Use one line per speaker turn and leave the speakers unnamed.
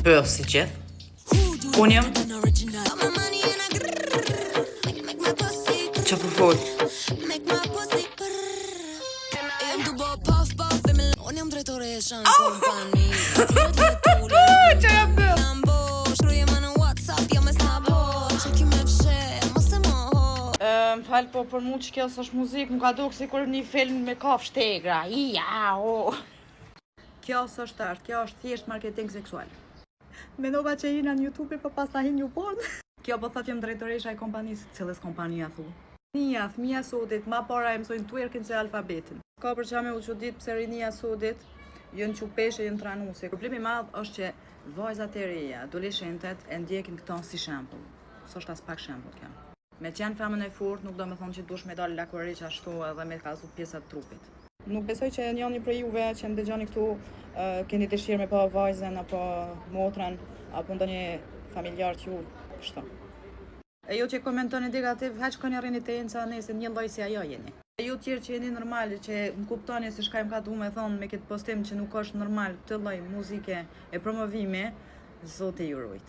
si gjithë. Unë jam që po fol. Që jam bëll. Më falë, po për mu që kjo është muzikë, më ka duk si kur një film me kafë shtegra. Kjo është art, kjo është thjesht marketing seksual. Mendova që jena në YouTube, po pas ta hin një porn. Kjo po thot jam drejtoresha e kompanisë, cilës kompania thu. Rinia, fëmija sodit, ma para e mësojnë twerkin se alfabetin. Ka për qa me u qudit pëse rinia sodit, jënë qupeshe, jënë tranuse. Problemi madh është që vajzat e reja, adoleshentet, e ndjekin këto si shembull. S'është as pak shembull kjo. Me që janë femën e fort, nuk do me thonë që dush me dalë lakori që ashtu edhe me kazu pjesat trupit. Nuk besoj që njëni për juve që më dëgjoni këtu keni dëshirë me pa vajzen, apo motrën, apo ndonjë familjar që ju kështu. E ju që komentoni negativ, heq këni rrini të jenë sa nesër një lloj si ajo jeni. E ju tjerë që jeni normal, që më kuptoni se shka më ka du me thonë me këtë postim që nuk është normal të lloj muzike e promovimi, Zoti ju rujt.